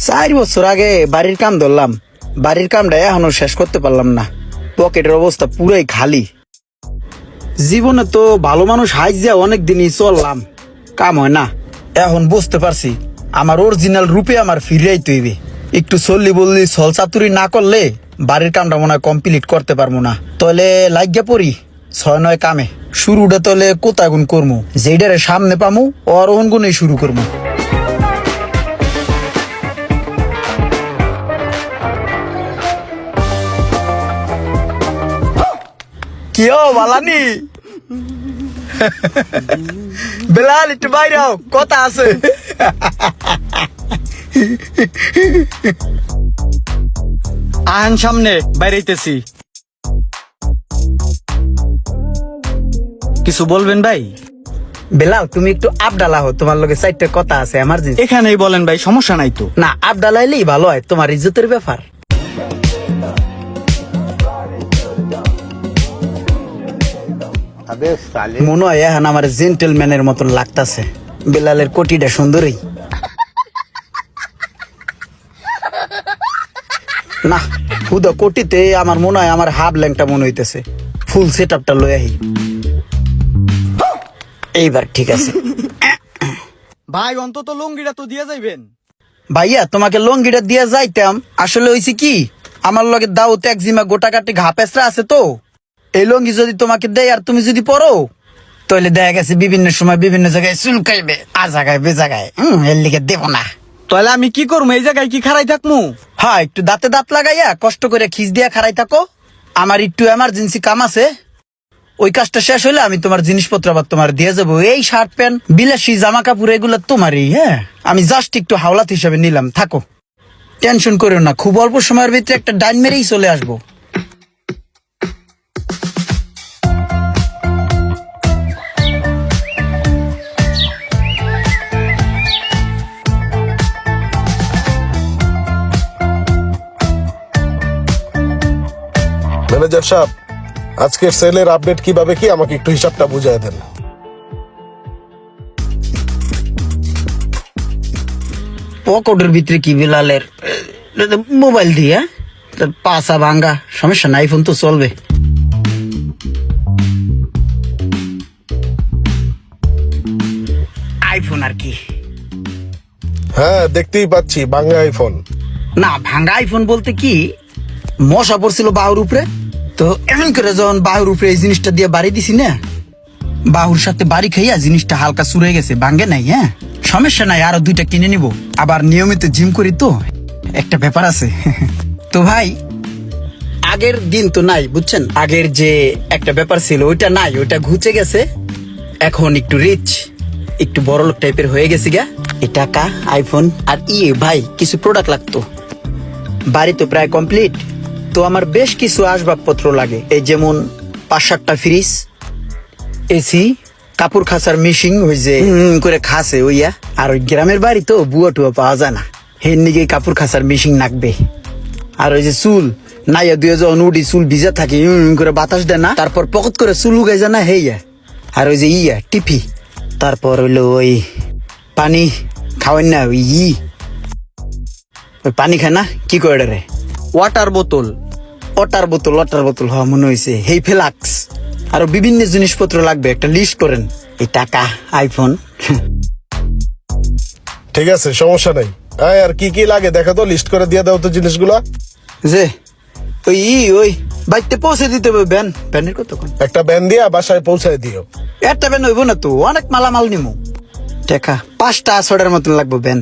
4 বছর আগে বাড়ির কাম ধরলাম, বাড়ির কামটা এখনো শেষ করতে পারলাম না। পকেটের অবস্থা পুরাই খালি। জীবনে তো ভালো মানুষ হাইজা অনেক দিনই চললাম, কাম হয় না। এখন বুঝতে পারছি আমার অরিজিনাল রূপে আমার ফিরিয়াই তৈবে। একটু চললি বললি ছল চাতুরি না করলে বাড়ির কামটা মনে হয় কমপ্লিট করতে পারবো না। তাহলে লাগিয়া পড়ি 6-9 কামে। শুরুটা তাহলে কোথায় গুণ করবো, যেইটারে সামনে পামু অরোহণ গুণে শুরু করবো। কিও বালানি বেলাল, একটু বাইরে আও, কথা আছে। আহেন সামনে, বাইরেতেছি। কিছু বলবেন ভাই? বেলাল, তুমি একটু আবডালা হো, তোমার লগে 4টা কথা আছে এমার্জেন্সি। এখানেই বলেন ভাই, সমস্যা নাই তো। না, আবডালাইলেই ভালো হয়, তোমার ইজ্জতের ব্যাপার। মনে হয় এখন আমার জেন্টেলম্যানের মতন লাগতাছে। বেলালের কোটিটা সুন্দরী না, হুদা কোটিতে আমার মনে হয় আমার হাফ ল্যাংটা মনে হইতেছে। ফুল সেট আপটা লই আহি, এইবার ঠিক আছে। ভাই অন্তত লুঙ্গিটা তো দিয়ে যাইবেন। ভাইয়া, তোমাকে লঙ্গিটা দিয়ে যাইতাম, আসলে হইছে কি আমার লগে দাউত একজিমা গোটা কাটি ঘা পেঁচড়া আছে তো। এই লঙ্গি যদি তোমাকে দেয় আর তুমি যদি পরো, তাহলে দেখা গেছে বিভিন্ন সময় বিভিন্ন জায়গায় চুলকাইবে, আর জায়গায় বে জায়গায়। এর লিগে দেব না। তাহলে আমি কি করবো? এই জায়গায় কি খাড়াই থাকমু? হ্যাঁ, একটু দাঁতে দাঁত লাগাইয়া কষ্ট করে খিস দিয়া খাড়াই থাকো। আমার একটু এমার্জেন্সি কাম আছে, ওই কাজটা শেষ হইলে আমি তোমার জিনিসপত্র আবার তোমার দিয়ে যাবো। এই শার্ট প্যান্ট বিলাসী জামা কাপড় এগুলো তোমারই। হ্যাঁ, আমি জাস্ট একটু হাওলাত হিসাবে নিলাম, থাকো, টেনশন করো না। খুব অল্প সময়ের ভিতরে একটা ডাইন মেরেই চলে আসবো। ম্যানেজার সাহেব, আজকের সেলের আপডেট কিভাবে কি আমাকে একটু হিসাবটা বুঝাই দেন। পকেটের ভিতরে কি বেলালের মোবাইল দিয়ে পাশা ভাঙ্গা, সমস্যা নাই, ফোন তো চলবে। আইফোন আর কি? হ্যাঁ, দেখতেই পাচ্ছি বাংলা আইফোন। না, ভাঙ্গা আইফোন বলতে কি, মশা পড়ছিল বাহুর উপরে, তো এমন করে যখন বাহুর উপরে এই জিনিসটা দিয়ে বাড়ি দিছি না, বাহুর সাথে বাড়ি খাইয়া জিনিসটা হালকা চুরে গেছে, ভাঙ্গে নাই। হ্যাঁ, সমস্যা নাই, আরো 2টা কিনে নিব। আবার নিয়মিত জিম করি তো, একটা ব্যাপার আছে। তো ভাই, আগের দিন তো নাই, বুঝছেন? আগের যে একটা ব্যাপার ছিল ওইটা নাই, ওইটা ঘুচে গেছে। এখন একটু রিচ, একটু বড়লোক টাইপের হয়ে গেছি গা। এই টাকা, আইফোন আর ভাই কিছু প্রোডাক্ট লাগতো। বাড়ি তো প্রায় কমপ্লিট, তো আমার বেশ কিছু আসবাবপত্র লাগে। এই যেমন 5-7টা ফ্রিজ, এসি, কাপড় খাসার মেশিন, ওই যে করে খাসে ওইয়া। আর ওই গ্রামের বাড়ি তো বুয়া টুয়া পাওয়া যায় না, হের নিগে কাপড় খাসার মেশিন লাগবে। আর ওই যে চুল নাইয়া দুই যখন উঠি, চুল ভিজা থাকে, করে বাতাস দেয় না, তারপর পকত করে চুল উগাই যায় না, হেইয়া। আর ওই যে টিপি, তারপর হইলো ওই পানি খাওয়ান না, ওই ওই পানি খায় না, কি করে রে, ওয়াটার বোতল। ওয়াটার বোতল, হ্যাঁ মনে হয়েছে, হেই ফ্লাক্স। আরো বিভিন্ন জিনিসপত্র লাগবে, একটা লিস্ট করেন। এই টাকা, আইফোন। ঠিক আছে, সমস্যা নাই। আর কি কি লাগে দেখা তো, লিস্ট করে দিয়ে দাও তো জিনিসগুলা। যে ওই বাইতে পৌঁছে দিতে হবে। ব্যানের কতক্ষণ? একটা ব্যান দিয়া বাসায় পৌঁছায় দিও। একটা ব্যান হইব না তো, অনেক মালামাল নিমু। টাকা 5টা 6টার মতন লাগবে ব্যান।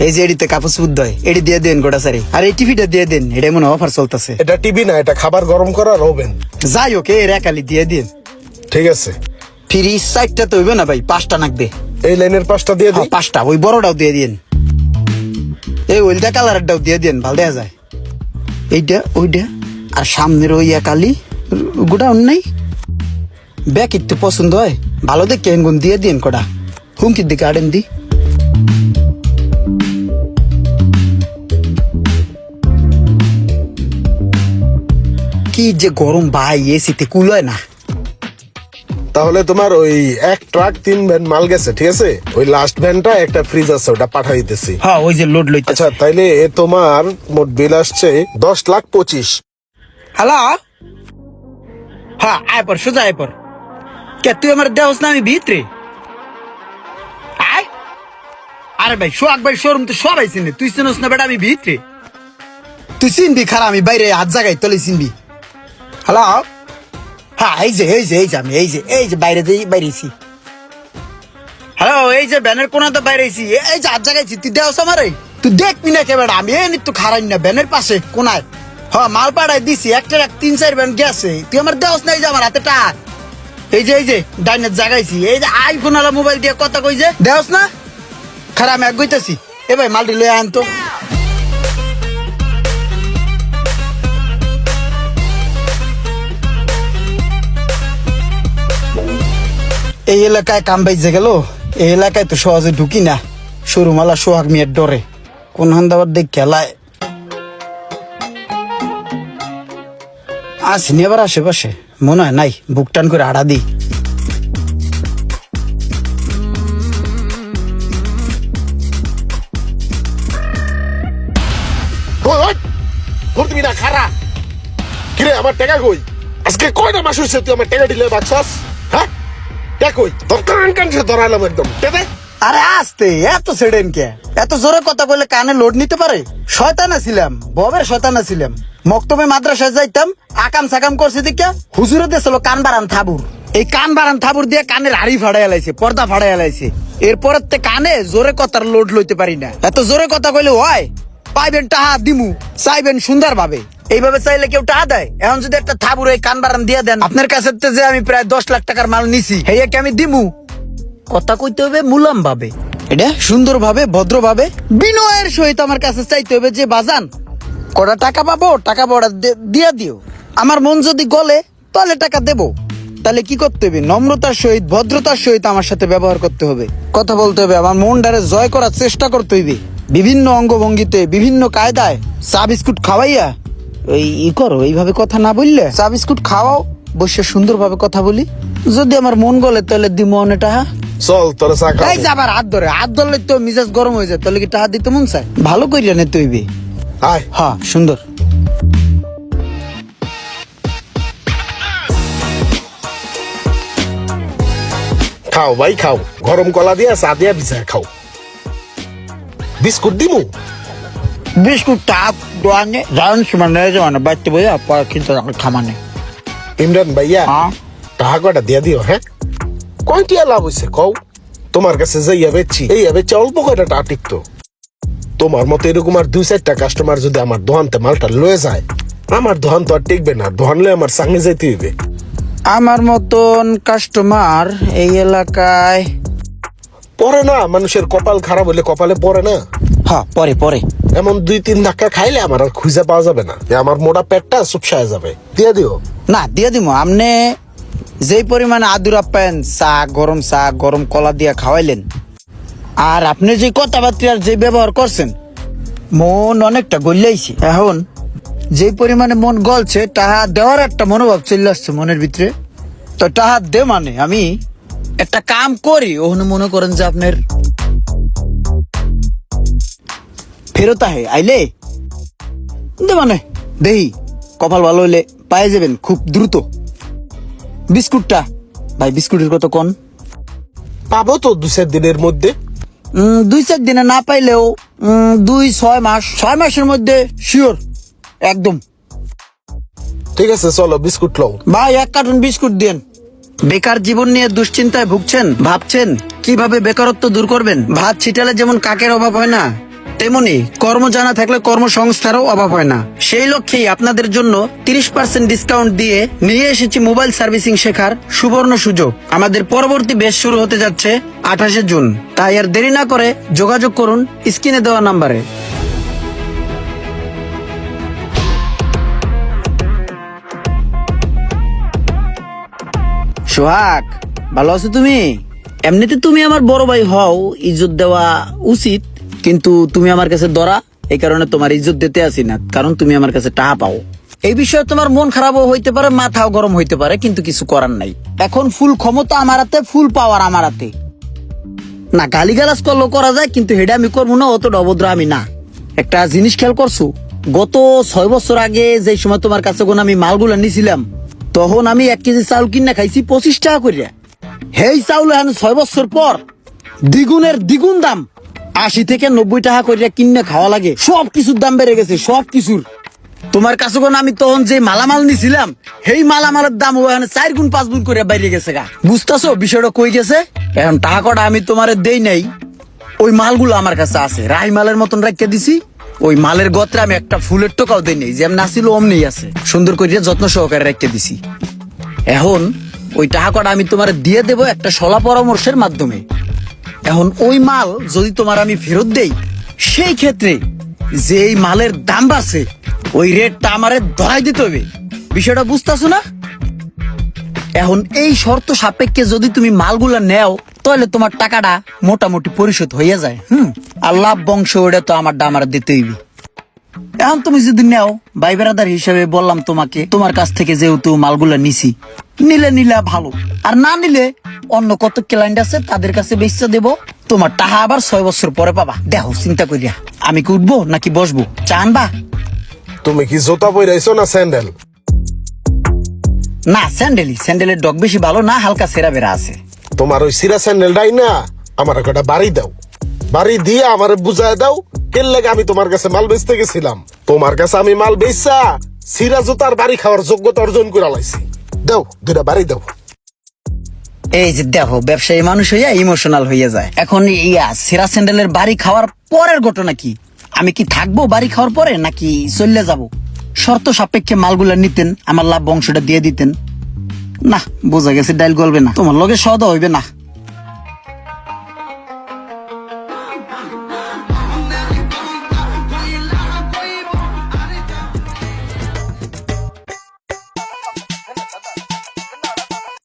এই যে এডিতে কাপড় সুদ দেয়, এডি দিয়ে দেন গোটা সারি। আর এই টিভিটা দিয়ে দেন, এটা মনে অফার চলতেছে। এটা টিভি না, এটা খাবার গরম করার ওভেন। যাই হোক, এর একালি দিয়ে দিন। ঠিক আছে। ফ্রিজ 4টা তো হইবে না ভাই, 5টা লাগবে। এই লাইনের 5টা দিয়ে দিই। 5টা, ওই বড়টাও দিয়ে দিন। এই ওইটা কালারটাও দিয়ে দিন, ভালো দেখা যায়। এইটা ওইটা, আর সামনের ওই একালি গোটা নাই। ব্যাগ একটু পছন্দ হয়, ভালো দেখে এনগুন দিয়ে দিন কটা। হুমকির দিকে আড়েন দি। কি যে গরম ভাই, এসিতে কুল হয় না। তাহলে তোমার ওই 1 ট্রাক 3 ভ্যান মাল গেছে, ঠিক আছে? ওই লাস্ট ভ্যানটা একটা ফ্রিজ আছে, ওটা পাঠাই দিতেছি। হ্যাঁ ওই যে লোড লইতে। আচ্ছা তাইলে তোমার মোট বিল আসছে 10,25,000। হ্যালো, হ্যাঁ আয় পর, সোজা আয় পর। কে তুই আমার দেহস না আমি ভিতরে আয়? আরে ভাই সোহাগ ভাই শোরুম তো সবাই চিনে, তুই চিনস না বেটা? আমি ভিতরে, তুই চিনবি খারাপ, আমি বাইরে হাত জায়গায় তলে চিনবি। হ্যালো, হ্যাঁ আমি এই যে বাইরেছি। হ্যালো, এই যে ব্যানের কোনা তো বাইরেছি, এই যে হাত জায়গাইছি, তুই দেহস আমারে? তুই দেখবি না কে বেটা? আমি এই নিত্য খারাই না ব্যানের পাশে কোনায়। হ্যাঁ মাল পাড়ায় দিছি, একটা 3-4 ব্যান গেছে, তুই আমার দেহস নাই যে আমার হাতে টাক। এই যে ডাইনের জাগাইছি, এই যে আইফোন আলা মোবাইল দিয়ে কথা কই যে দেহস না? খারাপ আমি এক গইতাছি। এ ভাই মালটি লয়ে আন তো। এই এলাকায় কাম বাইজে গেল, এই এলাকায় তো সহজে ঢুকি না, সরুমালা সোহাগ মিয়ার ডরে। কোন হান্দাবার দেখ খেলায় আসিনি আবার আশেপাশে, মনে হয় নাই, বুক টান করে আড়া দিই। তুমি না খারা কিরে, আমার টাকা কই? আজকে কয়টা মাস হয়েছে তুই আমার টাকা দিলে বাক্সাস? হ্যাঁ টাকা কই? তোর কান সে ধরাইলাম একদম। টেনে আরে আস্তে, এত সেডেন কে? এত জোরে কথা বললে কানে লোড নিতে পারে? শয়তান ছিলাম, ববের শয়তান ছিলাম। মক্তবে মাদ্রাসায় যাইতাম, আকাম সাকাম করছে দিকে হুজুরে দিয়েছিল কান বারান থাবুর। এই কান বারান থাবুর দিয়ে কানের হাড়ি ফাড়াই লাইছে, পর্দা ফাড়াই লাইছে। এরপরের তে কানে জোরে কথার লোড লইতে পারি না। এত জোরে কথা কইলে হয়? পাইবেন টাহা দিমু, চাইবেন সুন্দর ভাবে। এইভাবে চাইলে কেউ টাহা দেয়? এখন যদি একটা থাবুর এই কান বারান দিয়ে দেন, আপনার কাছে যে আমি প্রায় 10 লাখ টাকার মাল নিছি, হেয়াকে আমি দিমু? কথা কইতে হবে মুলাম ভাবে, এটা সুন্দর ভাবে, ভদ্র ভাবে, বিনয়ের সহিত আমার কাছে চাইতে হবে যে বাজান কটা টাকা পাবো, টাকা বড়া দিয়া দিও। আমার মন যদি গলে তাহলে টাকা দেবো। তাহলে কি করতে হবে? নম্রতার সহিত, ভদ্রতার সহিত আমার সাথে ব্যবহার করতে হবে, কথা বলতে হবে, আমার মনটারে জয় করার চেষ্টা করতে হইবে। বিভিন্ন অঙ্গভঙ্গিতে, বিভিন্ন কায়দায় চা বিস্কুট খাওয়াইয়া ওই করো, এইভাবে কথা না বললে চা বিস্কুট খাওয়াও, বসে সুন্দরভাবে কথা বলি। যদি আমার মন গলে তাহলে দিমো অনেক টাকা। চল তোর চা খাও। এই যে আবার হাত ধরলে তো মিজাজ গরম হয়ে যায়, তাহলে কি টাকা দিতে মন চায়? ভালো কইরা নিতে হইবে। আয় হ্যাঁ সুন্দর। খাও ভাই খাও, গরম কলা দিয়া চা দিয়া ভিজা খাও। বিস্কুট দিমু? বিস্কুট টাপ দোয়ানে যাওয়ার সময় নেই যাওয়ানে বাড়তে বইয়া পরে কিন্তু খামানে। ইমরান ভাইয়া হ্যাঁ টাকা কটা দিয়া দিও। হ্যাঁ কয়টিয়া লাভ হয়েছে কও? তোমার কাছে যাইয়া বেচছি, এই বেচছি অল্প কয়টা টাকা টিকতো। তোমার মতো এরকম আর 2-4টা কাস্টমার যদি আমার দোকানতে মালটা লয়ে যায়, আমার দোকান তো আর টিকবে না, দোকান লয়ে আমার সামনে যাইতে হইবে। আমার মতন কাস্টমার এই এলাকায় পরে না, মানুষের কপাল খারাপ হলে কপালে পড়ে না। হ্যাঁ পরে পরে এমন 2-3 ধাক্কা খাইলে আমার আর খুঁজে পাওয়া যাবে না, আমার মোটা পেটটা চুপসায় যাবে। দিয়ে দিও না, দিয়ে দিব। আপনি যেই পরিমাণে আদুর আপ্যায়ন, চা গরম কলা দিয়া খাওয়াইলেন, আর আপনি যে কথাবার্তার যে ব্যবহার করছেন, মন অনেকটা গলিয়াইছে। এখন যে পরিমাণে মন গলছে, টাহা দেওয়ার একটা মনোভাব চলে আসছে মনের ভিতরে। তো টাহা দে মানে আমি একটা কাম করি, ওখানে মনে করেন যে আপনার ফেরত আইলে দে মানে দেহি কপাল ভালো হইলে পায়ে যাবেন খুব দ্রুত। বিস্কুটটা ভাই, বিস্কুটের কত কোন? পাবো তো 2-4 দিনের মধ্যে। 2-4 দিনে না পাইলেও 2-6 মাস, 6 মাসের মধ্যে শিওর একদম। ঠিক আছে চলো বিস্কুট লও। ভাই 1 কার্টুন বিস্কুট দেন। বেকার জীবন নিয়ে দুশ্চিন্তায় ভুগছেন, ভাবছেন কিভাবে বেকারত্ব দূর করবেন। ভাত ছিটালে যেমন কাকের অভাব হয় না, তেমনি কর্ম জানা থাকলে কর্মসংস্থারও অভাব হয় না। সেই লক্ষ্যেই আপনাদের জন্য 30% ডিসকাউন্ট দিয়ে নিয়ে এসেছি মোবাইল সার্ভিসিং শেখার সুবর্ণ সুযোগ। আমাদের পরবর্তী ব্যাচ শুরু হতে যাচ্ছে 28শে জুন। তাই আর দেরি না করে যোগাযোগ করুন স্ক্রিনে দেওয়া নাম্বারে। সোহাগ, ভালো আছো তুমি? এমনিতে তুমি আমার বড় ভাই হও, ইজ্জত দেওয়া উচিত, কিন্তু তুমি আমার কাছে দরা, এই কারণে তোমার ইজ্জত দিতে আসি না, কারণ তুমি আমার কাছে টাকা পাও। এই বিষয়ে তোমার মন খারাপও হইতে পারে, মাথাও গরম হইতে পারে, কিন্তু কিছু করার নাই। এখন ফুল ক্ষমতা আমার হাতে, ফুল পাওয়ার আমার হাতে। না, গালিগালাজ করলেও করা যায়, কিন্তু হেডা আমি করবো না, অত অভদ্র আমি না। একটা জিনিস খেয়াল করছো, গত 6 বছর আগে যে সময় তোমার কাছে কোন আমি মালগুলা নিছিলাম, তখন আমি 1 কেজি চাউল কিনা খাইছি 25 টাকা করিয়া। হেই চাউল এখন 6 বছর পর দ্বিগুণের দ্বিগুণ দাম, 80 থেকে 90 টাকা করিয়া কিনে খাওয়া লাগে। সব কিছুর দাম বেড়ে গেছে, সব কিছুর। তোমার কাছে কোন আমি তখন যে মালামাল নিছিলাম, সেই মালামালের দাম ওখানে 4 গুণ 5 গুণ করে বাইরে গেছে গা। বুঝতেছো বিষয়টা কই গেছে? এখন টাকা কটা আমি তোমারে দেই নাই, ওই মালগুলো আমার কাছে আছে, রাই মালের মতন রাখতে দিছি। ওই মালের গত্রে আমি একটা ফুলের টোকাও দেই নাই, যেমন আসিল অমনি আছে, সুন্দর করে যত্ন সহকারে রাখতে দিছি। এখন ওই টাকা কটা আমি তোমার দিয়ে দেব একটা সলা পরামর্শের মাধ্যমে। এখন ওই মাল যদি তোমার আমি ফেরত দেই, সেই ক্ষেত্রে যে এই মালের দাম বাড়ছে, ওই রেটটা আমারে ধরাই দিতে হবে। বিষয়টা বুঝতেছো না? এখন এই শর্ত সাপেক্ষে যদি তুমি মালগুলা নেও, তাহলে তোমার টাকাটা মোটামুটি পরিশোধ হয়ে যায়। আল্লাহ বংশ ওটা তো আমার দাম আর দিতে হইবে। এখন তুমি যদি নেও, ভাই বেড়াদার হিসেবে বললাম তোমাকে, তোমার কাছ থেকে যেহেতু মালগুলা নিছি, নিলে ভালো, আর না নিলে অন্য কত ক্লায়েন্ট আছে তাদের কাছে বেচতে দেব। তোমার টাকা আবার 6 বছর পরে পাবা। দেখো চিন্তা করিয়া, আমি কি উঠবো নাকি বসবো, চানবা? তুমি কি জুতা পরাইছো না স্যান্ডেল? না, স্যান্ডেলের ডগ বেশি ভালো না, হালকা সেরা বেরা আছে। তোমার ওই সিরা স্যান্ডেলটাই না আমার একটা বাড়ি দাও, বাড়ি দিয়ে আমার বুঝায় দাও কেন লাগে আমি তোমার কাছে মাল বেচতে গেছিলাম। তোমার কাছে আমি মাল বেচা সিরা জুতার বাড়ি খাওয়ার যোগ্যতা অর্জন করে লাইছি। দাও, 2টা বাড়ি দাও। এই যে দেখো, ব্যবসায়ী মানুষ হইয়া ইমোশনাল হইয়া যায়। এখন সেরা স্যান্ডেলের বাড়ি খাওয়ার পরের ঘটনা কি? আমি কি থাকবো বাড়ি খাওয়ার পরে, নাকি চলে যাব? শর্ত সাপেক্ষে মালগুলা নিতেন, আমার লাভ বংশটা দিয়ে দিতেন। না, বোঝা গেছে ডাইল গলবে না, তোমার লগে সদা হইবে না।